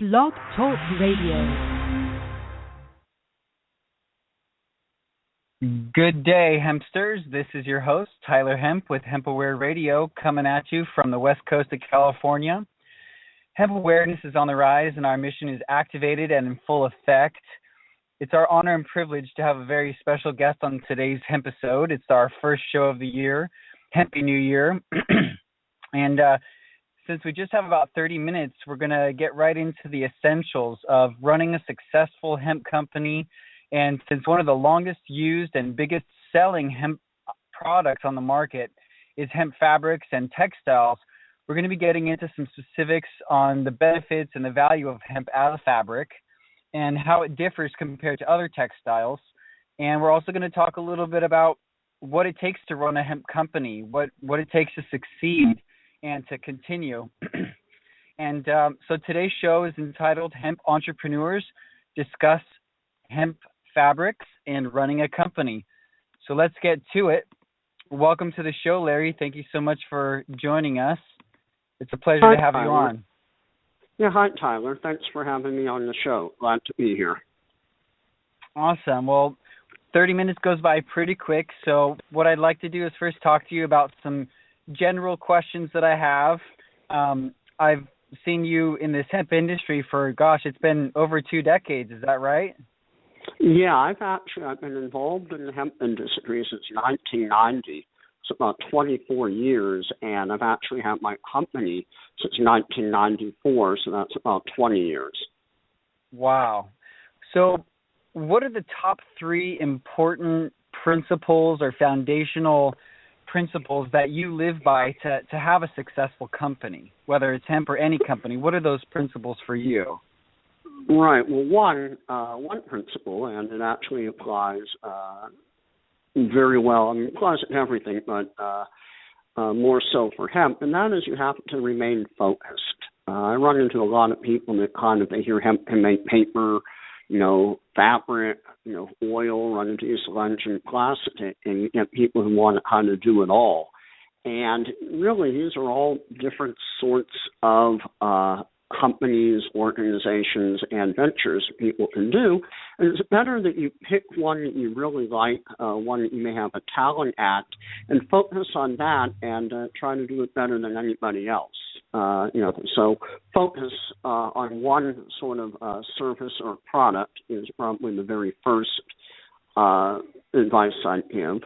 Blog Talk Radio. Good day, Hempsters. This is your host, Tyler Hemp, with Hemp Aware Radio, coming at you from the west coast of California. Hemp awareness is on the rise, and our mission is activated and in full effect. It's our honor and privilege to have a very special guest on today's Hempisode. It's our first show of the year, Hempy New Year. And since we just have about 30 minutes, we're going to get right into the essentials of running a successful hemp company. And since one of the longest used and biggest selling hemp products on the market is hemp fabrics and textiles, we're going to be getting into some specifics on the benefits and the value of hemp as a fabric and how it differs compared to other textiles. And we're also going to talk a little bit about what it takes to run a hemp company, what it takes to succeed and to continue. And so today's show is entitled Hemp Entrepreneurs Discuss Hemp Fabrics and Running a Company. So let's get to it. Welcome to the show, Larry. Thank you so much for joining us. It's a pleasure to have you on. Yeah, hi, Tyler. Thanks for having me on the show. Glad to be here. Awesome. Well, 30 minutes goes by pretty quick, so what I'd like to do is first talk to you about some general questions that I have. I've seen you in this hemp industry for, it's been over 2 decades. Is that right? Yeah, I've been involved in the hemp industry since 1990. It's about 24 years, and I've actually had my company since 1994, so that's about 20 years. Wow. So what are the top 3 important principles or foundational principles that you live by to have a successful company, whether it's hemp or any company? What are those principles for you? Right. Well, one principle, and it actually applies very well. I mean, it applies to everything, but more so for hemp, and that is you have to remain focused. I run into a lot of people that they hear hemp can make paper, fabric, oil, run into sludge and plastic, and you get people who want to kind of do it all. And really, these are all different sorts of companies, organizations, and ventures people can do. And it's better that you pick one that you really like, one that you may have a talent at, and focus on that and try to do it better than anybody else. So focus on one sort of service or product is probably the very first advice I'd give.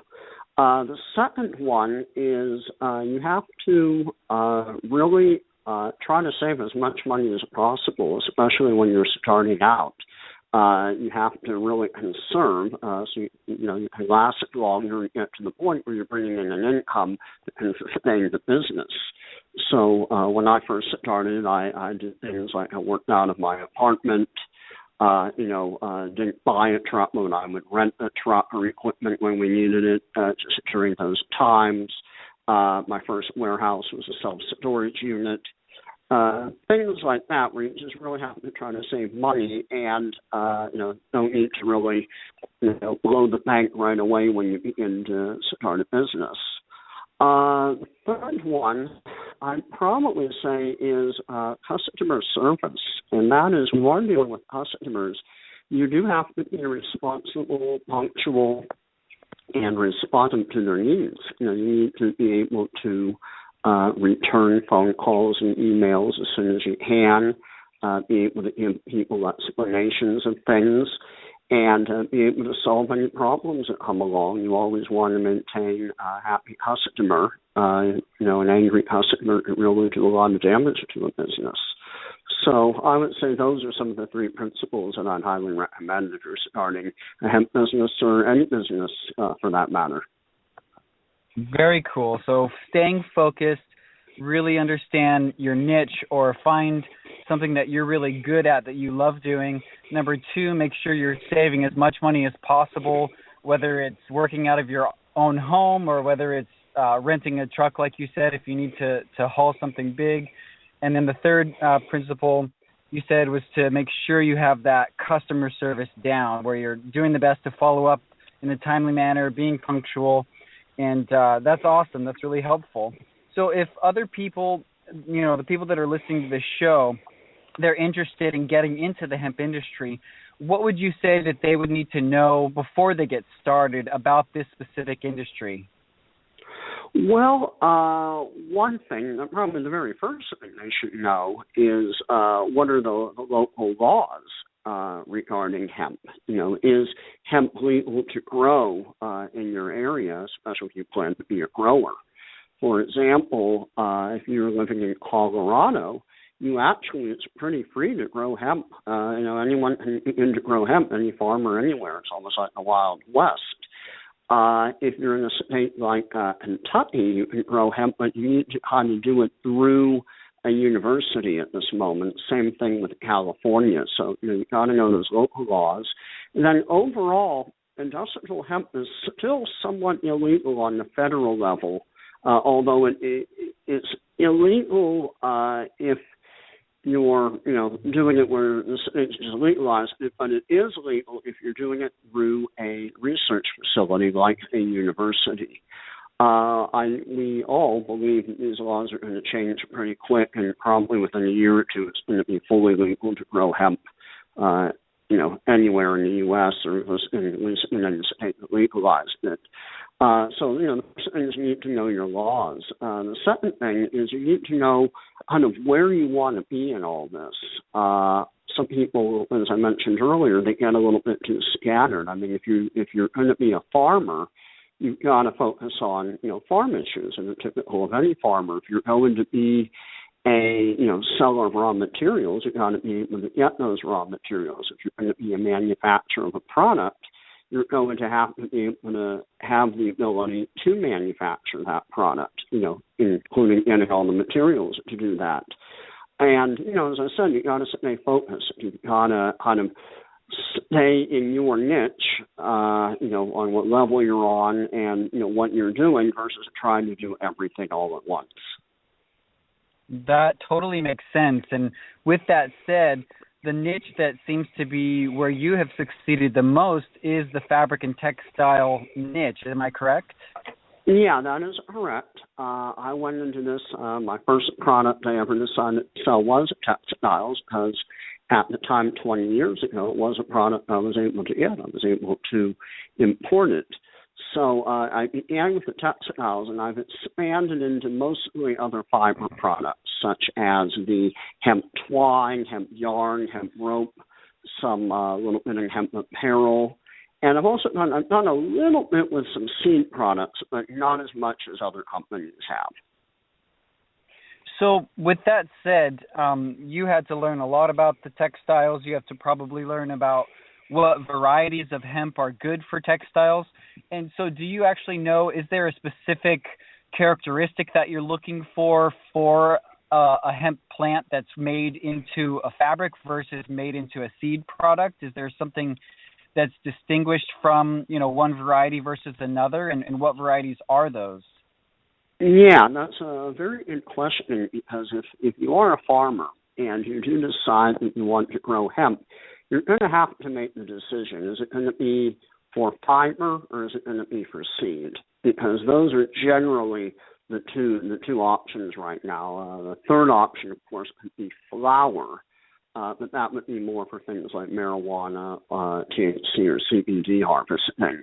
The second one is you have to really try to save as much money as possible, especially when you're starting out. You have to really conserve so you can last longer and get to the point where you're bringing in an income that can sustain the business. So when I first started, I did things like I worked out of my apartment. Didn't buy a truck, but I would rent a truck or equipment when we needed it just during those times. My first warehouse was a self-storage unit. Things like that where you just really have to try to save money and, don't need to really, blow the bank right away when you begin to start a business. The third one I'd probably say is customer service, and that is when you're dealing with customers, you do have to be responsible, punctual, and responsive to their needs. You need to be able to return phone calls and emails as soon as you can, be able to give people explanations of things, and be able to solve any problems that come along. You always want to maintain a happy customer. An angry customer can really do a lot of damage to a business. So I would say those are some of the 3 principles that I'd highly recommend if you're starting a hemp business or any business for that matter. Very cool. So staying focused, really understand your niche or find something that you're really good at that you love doing. Number 2, make sure you're saving as much money as possible, whether it's working out of your own home or whether it's renting a truck, like you said, if you need to haul something big. And then the third principle you said was to make sure you have that customer service down, where you're doing the best to follow up in a timely manner, being punctual. And that's awesome. That's really helpful. So if other people, the people that are listening to this show, they're interested in getting into the hemp industry, what would you say that they would need to know before they get started about this specific industry? Well, one thing, probably the very first thing they should know is what are the local laws regarding hemp? Is hemp legal to grow in your area, especially if you plan to be a grower? For example, if you're living in Colorado, it's pretty free to grow hemp. Anyone can begin to grow hemp, any farmer anywhere. It's almost like the Wild West. If you're in a state like Kentucky, you can grow hemp, but you need to kind of do it through a university at this moment. Same thing with California. So you've got to know those local laws. And then overall, industrial hemp is still somewhat illegal on the federal level, although it's illegal if you're, doing it where the state is legalized, but it is legal if you're doing it through a research facility like a university. We all believe that these laws are going to change pretty quick, and probably within a year or two, it's going to be fully legal to grow hemp, anywhere in the U.S. or at least in any state that legalized it. So the first thing is you need to know your laws. The second thing is you need to know kind of where you want to be in all this. Some people, as I mentioned earlier, they get a little bit too scattered. I mean, if you're going to be a farmer, you've got to focus on farm issues, and it's typical of any farmer. If you're going to be a seller of raw materials, you've got to be able to get those raw materials. If you're going to be a manufacturer of a product, you're going to have to be able to have the ability to manufacture that product, including getting all the materials to do that. And, as I said, you've got to stay focused. You've got to kind of stay in your niche, on what level you're on and, what you're doing versus trying to do everything all at once. That totally makes sense. And with that said, the niche that seems to be where you have succeeded the most is the fabric and textile niche. Am I correct? Yeah, that is correct. I went into this, my first product I ever decided to sell was textiles because at the time, 20 years ago, it was a product I was able to get. I was able to import it. So I began with the textiles, and I've expanded into mostly other fiber products, such as the hemp twine, hemp yarn, hemp rope, some little bit of hemp apparel. And I've also done a little bit with some seed products, but not as much as other companies have. So with that said, you had to learn a lot about the textiles. You have to probably learn about what varieties of hemp are good for textiles. And so do you actually know, is there a specific characteristic that you're looking for a hemp plant that's made into a fabric versus made into a seed product? Is there something that's distinguished from, one variety versus another? And what varieties are those? Yeah, that's a very good question, because if you are a farmer and you do decide that you want to grow hemp, you're going to have to make the decision. Is it going to be for fiber or is it going to be for seed? Because those are generally the two options right now. The third option, of course, could be flower, but that would be more for things like marijuana, THC, or CBD harvesting.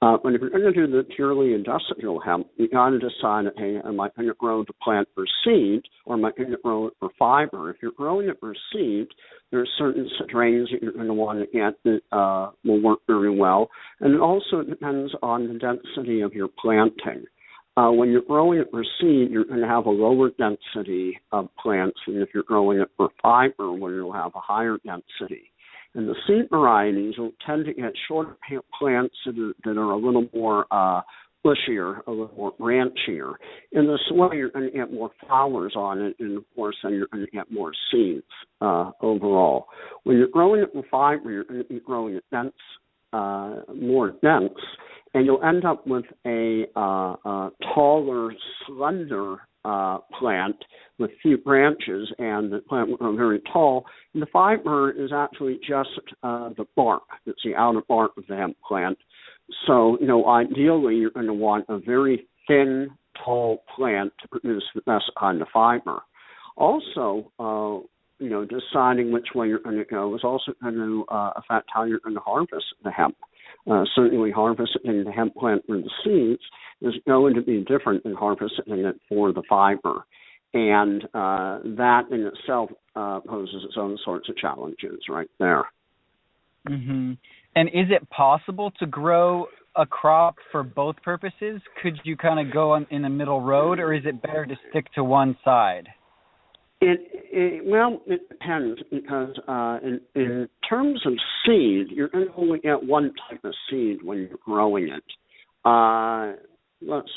But if you're going to do the purely industrial hemp, you got to decide, hey, am I going to grow the plant for seed or am I going to grow it for fiber? If you're growing it for seed, there are certain strains that you're going to want to get that will work very well. And it also depends on the density of your planting. When you're growing it for seed, you're going to have a lower density of plants than if you're growing it for fiber, where you'll have a higher density. And the seed varieties will tend to get shorter plants that are a little more bushier, a little more branchier. In this way, you're going to get more flowers on it, and of course, then you're going to get more seeds overall. When you're growing it for fiber, you're going to be growing it dense, more dense, and you'll end up with a taller, slender plant with few branches, and the plant will grow very tall. And the fiber is actually just the bark. It's the outer bark of the hemp plant. So, ideally, you're going to want a very thin, tall plant to produce the best kind of fiber. Also, deciding which way you're going to go is also going to affect how you're going to harvest the hemp. Certainly harvesting the hemp plant for the seeds is going to be different than harvesting it for the fiber. And that in itself poses its own sorts of challenges right there. Mm-hmm. And is it possible to grow a crop for both purposes? Could you kind of go in the middle road, or is it better to stick to one side? Well, it depends, because in terms of seed, you're going to only get one type of seed when you're growing it. Let's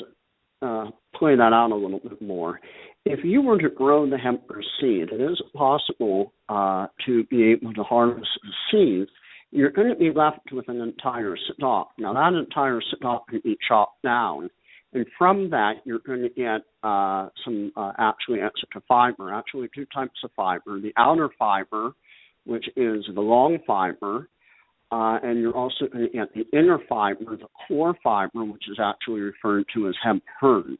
play that out a little bit more. If you were to grow the hemp for seed, it is possible to be able to harvest the seeds. You're going to be left with an entire stalk. Now, that entire stalk can be chopped down, and from that, you're going to get some actually extra fiber, actually two types of fiber. The outer fiber, which is the long fiber, and you're also going to get the inner fiber, the core fiber, which is actually referred to as hemp herds.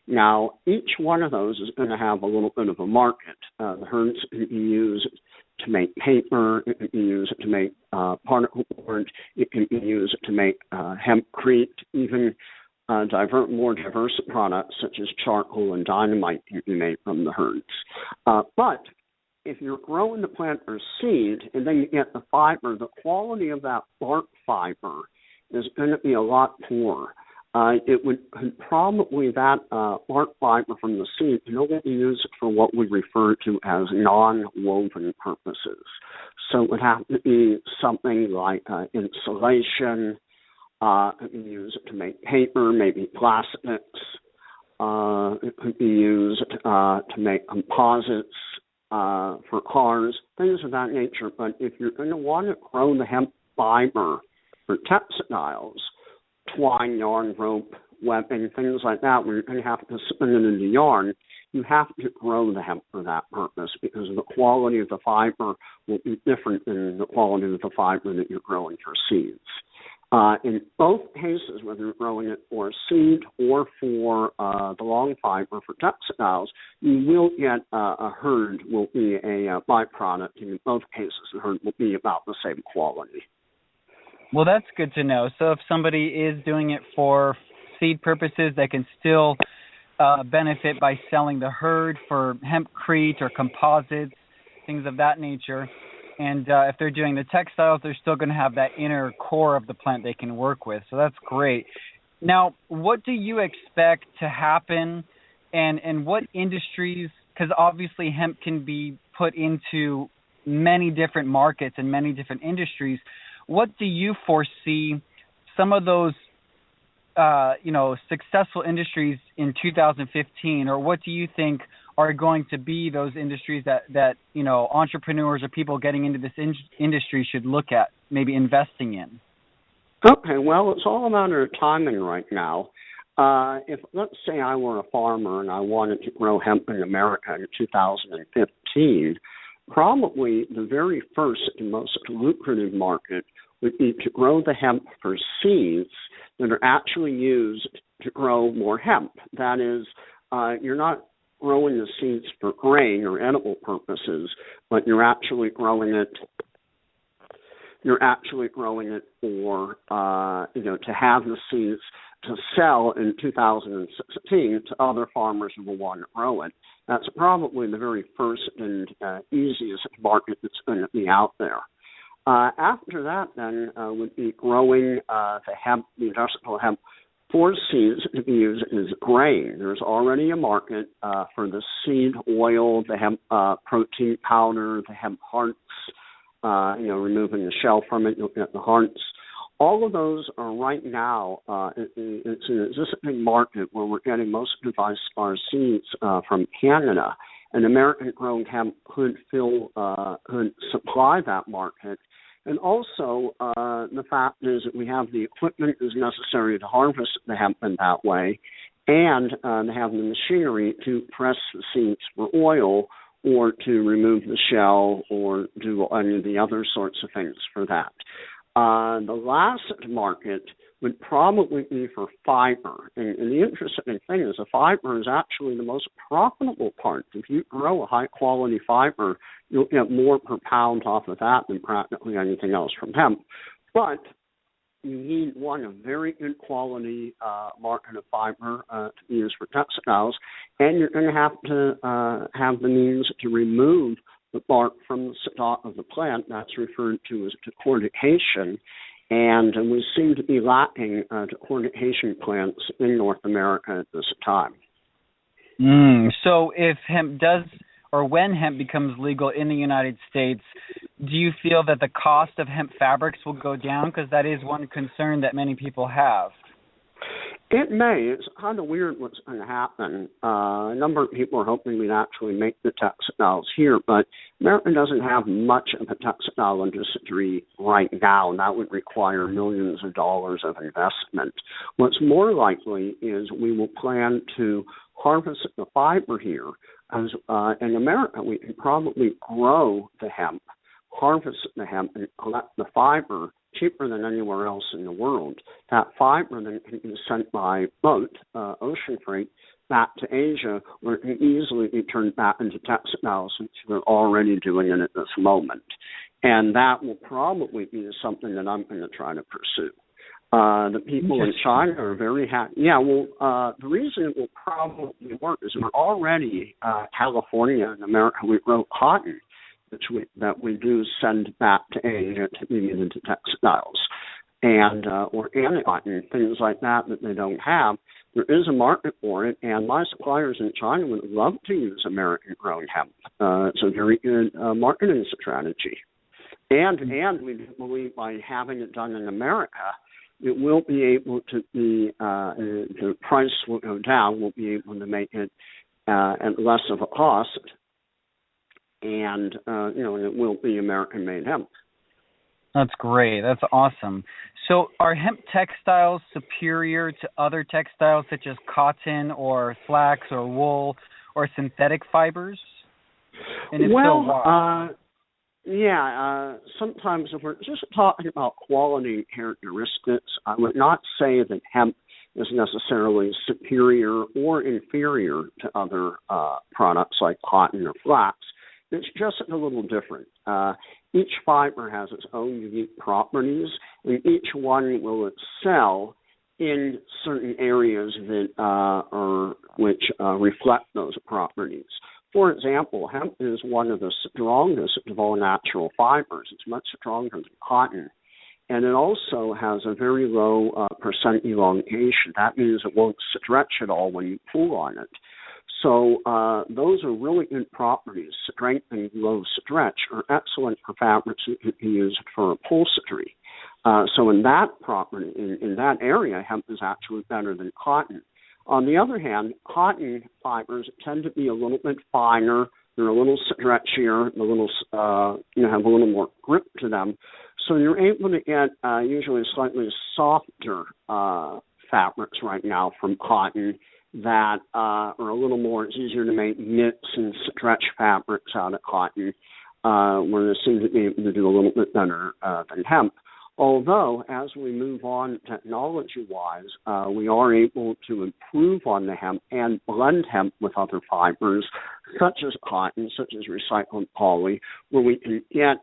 Now, each one of those is going to have a little bit of a market. The herds can be used to make paper, it can be used to make particle board, it can be used to make hempcrete, even more diverse products such as charcoal and dynamite can be made from the herds. But if you're growing the plant or seed and then you get the fiber, the quality of that bark fiber is going to be a lot poorer. It would probably, that bark fiber from the seed can only be used for what we refer to as non-woven purposes. So it would have to be something like insulation. It could be used to make paper, maybe plastics. It could be used to make composites for cars, things of that nature. But if you're going to want to grow the hemp fiber for textiles, twine, yarn, rope, webbing, things like that, where you're going to have to spin it into yarn, you have to grow the hemp for that purpose, because the quality of the fiber will be different than the quality of the fiber that you're growing for seeds. In both cases, whether you're growing it for seed or for the long fiber for textiles, you will get a herd will be a byproduct. And in both cases, the herd will be about the same quality. Well, that's good to know. So if somebody is doing it for seed purposes, they can still benefit by selling the herd for hempcrete or composites, things of that nature. And if they're doing the textiles, they're still going to have that inner core of the plant they can work with. So that's great. Now, what do you expect to happen, and what industries, because obviously hemp can be put into many different markets and many different industries. What do you foresee some of those, successful industries in 2015, or what do you think are going to be those industries that entrepreneurs or people getting into this industry should look at maybe investing in? Okay, well, it's all a matter of timing right now. If, let's say, I were a farmer and I wanted to grow hemp in America in 2015, probably the very first and most lucrative market would be to grow the hemp for seeds that are actually used to grow more hemp. That is, you're not growing the seeds for grain or edible purposes, but you're actually growing it for to have the seeds to sell in 2016 to other farmers who will want to grow it. That's probably the very first and easiest market that's going to be out there. After that, then, would be growing the industrial hemp for seeds to be used as grain. There's already a market for the seed oil, the hemp protein powder, the hemp hearts, removing the shell from it, you'll get the hearts. All of those are right now, it's an existing market where we're getting most of our seeds from Canada. And American-grown hemp could supply that market. And also, the fact is that we have the equipment is necessary to harvest the hemp in that way, and they have the machinery to press the seeds for oil or to remove the shell or do any of the other sorts of things for that. The last market would probably be for fiber. And the interesting thing is the fiber is actually the most profitable part. If you grow a high-quality fiber, you'll get more per pound off of that than practically anything else from hemp. But you need, one, a very good quality market of fiber to be used for textiles, and you're going to have the means to remove the bark from the stalk of the plant. That's referred to as decortication. And we seem to be lacking decortication plants in North America at this time. So if hemp does, or when hemp becomes legal in the United States, do you feel that the cost of hemp fabrics will go down? Because that is one concern that many people have. It may. It's kind of weird what's going to happen. A number of people are hoping we'd actually make the textiles here, but America doesn't have much of a textile industry right now, and that would require millions of dollars of investment. What's more likely is we will plan to harvest the fiber here. As in America, we can probably grow the hemp, harvest the hemp, and collect the fiber cheaper than anywhere else in the world. That fiber then can be sent by boat, ocean freight, back to Asia, where it can easily be turned back into textiles, since we're already doing it at this moment. And that will probably be something that I'm going to try to pursue. The people in China are very happy. Yeah, well, the reason it will probably work is we're already, California and America, we grow cotton, that we do send back to Asia to be used into textiles, and organic cotton, things like that they don't have. There is a market for it, and my suppliers in China would love to use American-grown hemp. It's a very good marketing strategy. And we believe by having it done in America, it will be able to be, the price will go down, we'll be able to make it at less of a cost, and it will be American-made hemp. That's great. That's awesome. So are hemp textiles superior to other textiles such as cotton or flax or wool or synthetic fibers? And if so, why? Sometimes if we're just talking about quality characteristics, I would not say that hemp is necessarily superior or inferior to other products like cotton or flax. It's just a little different. Each fiber has its own unique properties, and each one will excel in certain areas that reflect those properties. For example, hemp is one of the strongest of all natural fibers. It's much stronger than cotton. And it also has a very low percent elongation. That means it won't stretch at all when you pull on it. So those are really good properties. Strength and low stretch are excellent for fabrics that can be used for upholstery. So in that property, in that area, hemp is actually better than cotton. On the other hand, cotton fibers tend to be a little bit finer. They're a little stretchier, have a little more grip to them. So you're able to get usually slightly softer fabrics right now from cotton that are a little more, it's easier to make knits and stretch fabrics out of cotton, where they seem to be able to do a little bit better than hemp. Although, as we move on technology-wise, we are able to improve on the hemp and blend hemp with other fibers, such as cotton, such as recycled poly, where we can get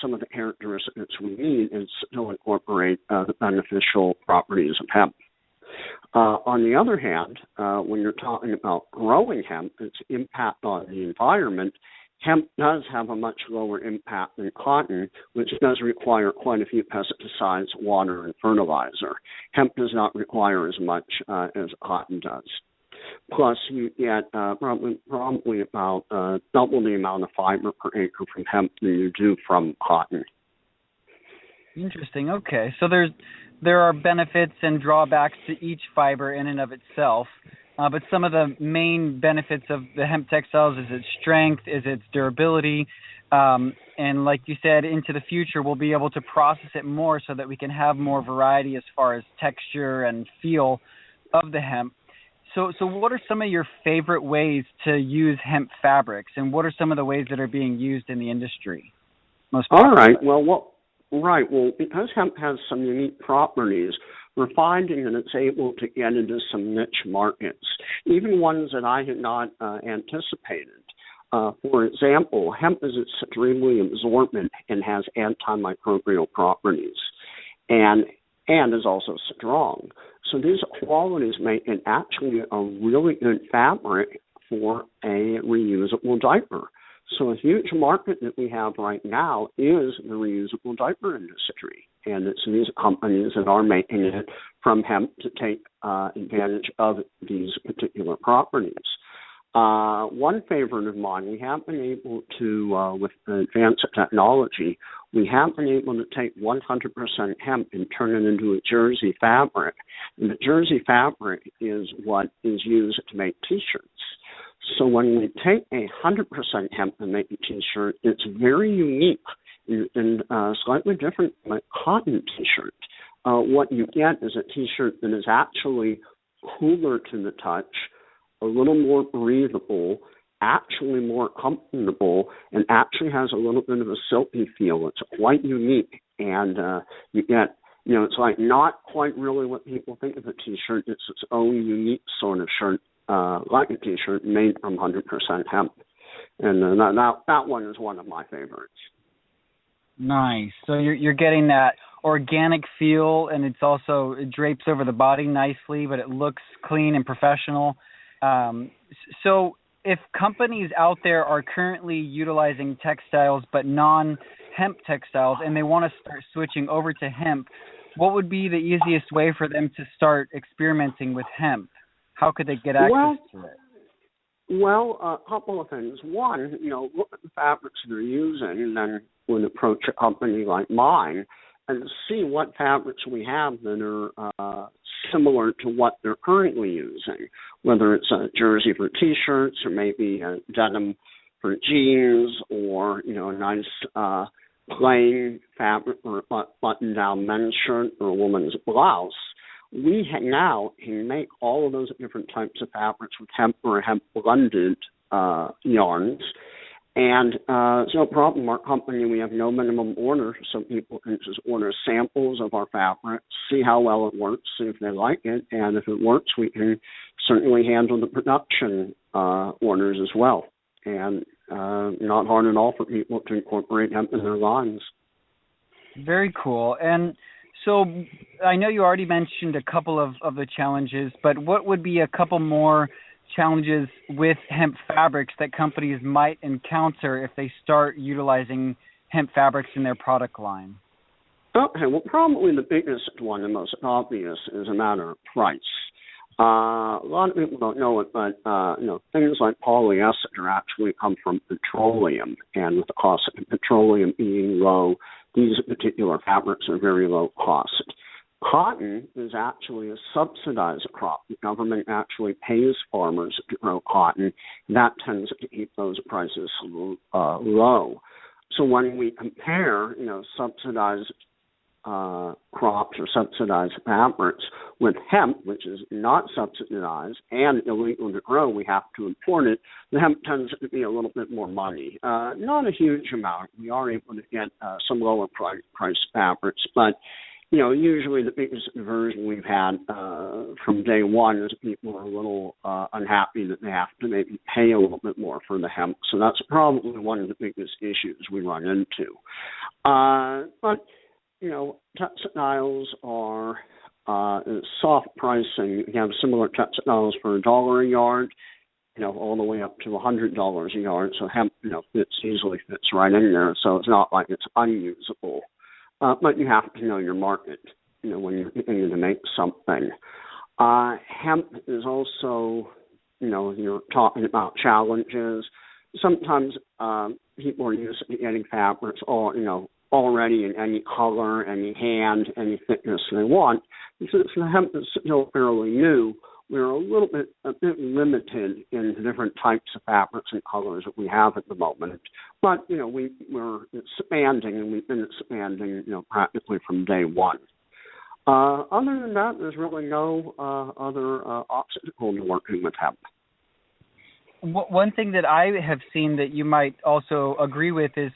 some of the characteristics we need and still incorporate the beneficial properties of hemp. On the other hand, when you're talking about growing hemp, its impact on the environment, hemp does have a much lower impact than cotton, which does require quite a few pesticides, water, and fertilizer. Hemp does not require as much as cotton does. Plus, you get probably about double the amount of fiber per acre from hemp than you do from cotton. Interesting. Okay, so there are benefits and drawbacks to each fiber in and of itself. But some of the main benefits of the hemp textiles is its strength, is its durability, and like you said, into the future we'll be able to process it more so that we can have more variety as far as texture and feel of the hemp. So what are some of your favorite ways to use hemp fabrics, and what are some of the ways that are being used in the industry? All right. Well, because hemp has some unique properties, we're finding that it's able to get into some niche markets, even ones that I had not anticipated. For example, hemp is extremely absorbent and has antimicrobial properties, and is also strong. So these qualities make it actually a really good fabric for a reusable diaper. So a huge market that we have right now is the reusable diaper industry, and it's these companies that are making it from hemp to take advantage of these particular properties. One favorite of mine, we have been able to, with advanced technology, we have been able to take 100% hemp and turn it into a jersey fabric. And the jersey fabric is what is used to make T-shirts. So when we take 100% hemp and make a T-shirt, it's very unique and slightly different from a cotton T-shirt. What you get is a T-shirt that is actually cooler to the touch, a little more breathable, actually more comfortable, and actually has a little bit of a silky feel. It's quite unique, and you get, it's like not quite really what people think of a T-shirt. It's its own unique sort of shirt, like a T-shirt made from 100% hemp, and that one is one of my favorites. Nice. So you're getting that organic feel, and it drapes over the body nicely, but it looks clean and professional. So if companies out there are currently utilizing textiles but non-hemp textiles and they want to start switching over to hemp, what would be the easiest way for them to start experimenting with hemp? How could they get access to it? Well, a couple of things. One, look at the fabrics they're using, and then would approach a company like mine and see what fabrics we have that are similar to what they're currently using, whether it's a jersey for T-shirts or maybe a denim for jeans, or a nice plain fabric or button-down men's shirt or a woman's blouse. We now can make all of those different types of fabrics with hemp or hemp-blended yarns. And it's no problem. Our company, we have no minimum order, so people can just order samples of our fabric, see how well it works, see if they like it, and if it works, we can certainly handle the production orders as well. And not hard at all for people to incorporate hemp in their lines. Very cool. And so I know you already mentioned a couple of the challenges, but what would be a couple more challenges with hemp fabrics that companies might encounter if they start utilizing hemp fabrics in their product line? Okay, well, probably the biggest one, the most obvious, is a matter of price. A lot of people don't know it, but things like polyester actually come from petroleum, and with the cost of petroleum being low, these particular fabrics are very low cost. Cotton is actually a subsidized crop. The government actually pays farmers to grow cotton. That tends to keep those prices low. So when we compare, subsidized crops or subsidized fabrics with hemp, which is not subsidized and illegal to grow, we have to import it. The hemp tends to be a little bit more money. Not a huge amount. We are able to get some lower price fabrics, but usually the biggest diversion we've had from day one is people are a little unhappy that they have to maybe pay a little bit more for the hemp. So that's probably one of the biggest issues we run into. But textiles are soft pricing. You have similar textiles for $1 a yard, all the way up to $100 a yard. So hemp, easily fits right in there. So it's not like it's unusable. But you have to know your market, when you're beginning to make something. Hemp is also, you're talking about challenges. Sometimes people are used to getting fabrics already in any color, any hand, any thickness they want. Since the hemp is still fairly new, we're a bit limited in the different types of fabrics and colors that we have at the moment. But, we're expanding, and we've been expanding, practically from day one. Other than that, there's really no other obstacle to working with hemp. One thing that I have seen that you might also agree with is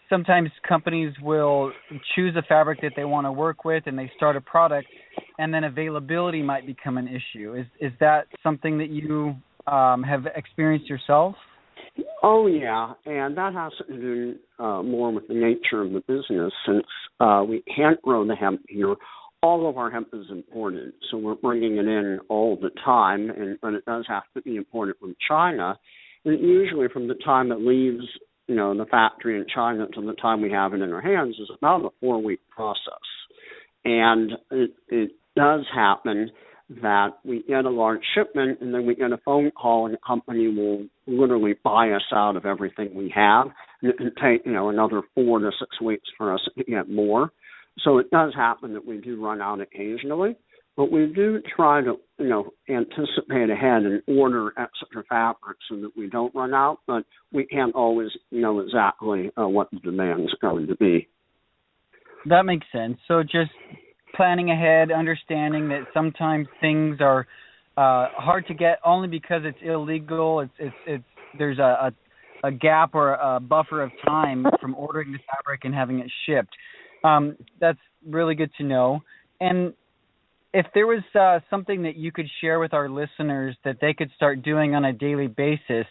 sometimes companies will choose a fabric that they want to work with, and they start a product, and then availability might become an issue. Is that something that you have experienced yourself? Oh, yeah, and that has to do more with the nature of the business. Since we can't grow the hemp here, all of our hemp is imported, so we're bringing it in all the time, and when it does have to be imported from China, and usually from the time it leaves, the factory in China to the time we have it in our hands is about a 4-week process. And it does happen that we get a large shipment and then we get a phone call and the company will literally buy us out of everything we have. And it can take, another 4 to 6 weeks for us to get more. So it does happen that we do run out occasionally, but we do try to, anticipate ahead and order extra fabric so that we don't run out, but we can't always know exactly what the demand is going to be. That makes sense. So just planning ahead, understanding that sometimes things are hard to get only because it's illegal. It's there's a gap or a buffer of time from ordering the fabric and having it shipped. That's really good to know. And if there was something that you could share with our listeners that they could start doing on a daily basis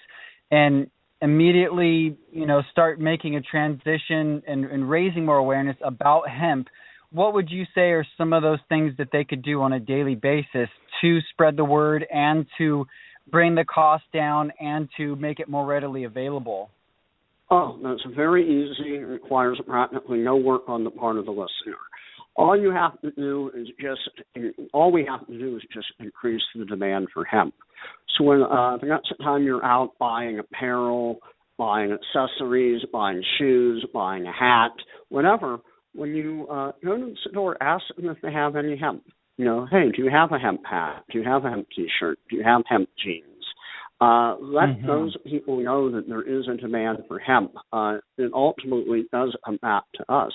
and immediately, start making a transition and raising more awareness about hemp, what would you say are some of those things that they could do on a daily basis to spread the word and to bring the cost down and to make it more readily available? Oh, that's very easy. It requires practically no work on the part of the listener. All we have to do is just increase the demand for hemp. So when the next time you're out buying apparel, buying accessories, buying shoes, buying a hat, whatever, when you go to the store, ask them if they have any hemp. Hey, do you have a hemp hat? Do you have a hemp T-shirt? Do you have hemp jeans? Let those people know that there is a demand for hemp. It ultimately does come back to us.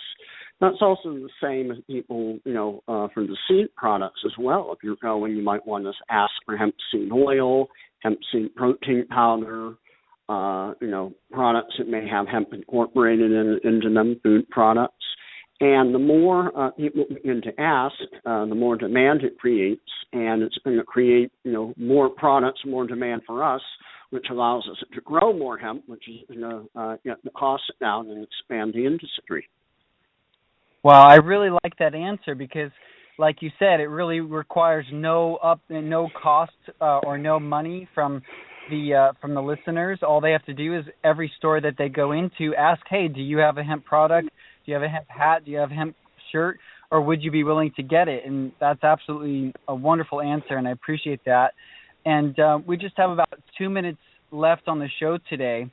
That's also the same as people, for the seed products as well. If you're going, you might want to ask for hemp seed oil, hemp seed protein powder, products that may have hemp incorporated into them, food products. And the more people begin to ask, the more demand it creates, and it's going to create, more products, more demand for us, which allows us to grow more hemp, which is going to get the costs down and expand the industry. Well, I really like that answer because, like you said, it really requires no cost or no money from the listeners. All they have to do is every store that they go into ask, hey, do you have a hemp product? Do you have a hemp hat? Do you have a hemp shirt? Or would you be willing to get it? And that's absolutely a wonderful answer, and I appreciate that. And we just have about 2 minutes left on the show today.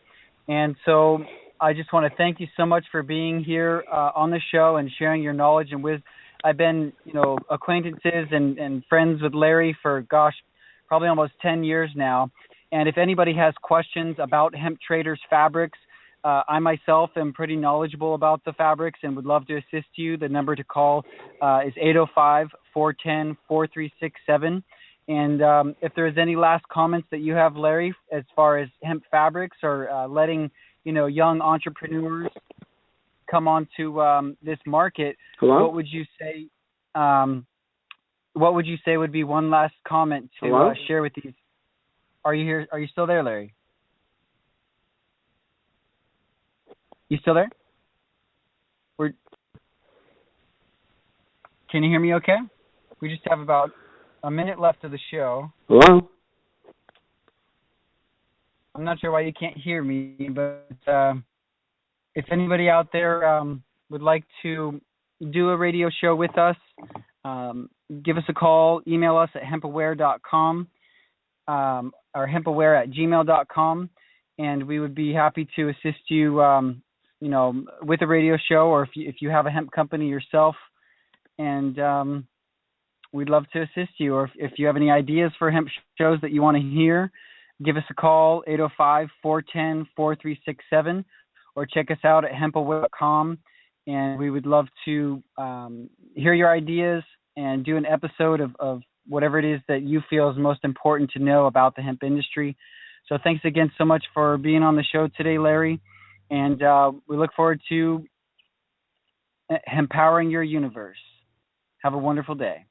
And so I just want to thank you so much for being here on the show and sharing your knowledge and wisdom. I've been, acquaintances and friends with Larry for, probably almost 10 years now. And if anybody has questions about Hemp Traders fabrics, I myself am pretty knowledgeable about the fabrics and would love to assist you. The number to call is 805-410-4367. And if there's any last comments that you have, Larry, as far as hemp fabrics or letting, young entrepreneurs come onto this market, Hello? what would you say? What would you say would be one last comment to share with these? Are you here? Are you still there, Larry? You still there? Can you hear me okay? We just have about a minute left of the show. Hello? I'm not sure why you can't hear me, but if anybody out there would like to do a radio show with us, give us a call, email us at hempaware.com or hempaware@gmail.com, and we would be happy to assist you, with a radio show, or if you have a hemp company yourself, and we'd love to assist you. Or if you have any ideas for hemp shows that you want to hear, give us a call, 805-410-4367, or check us out at hempaware.com, and we would love to hear your ideas and do an episode of whatever it is that you feel is most important to know about the hemp industry. So thanks again so much for being on the show today, Larry, and we look forward to empowering your universe. Have a wonderful day.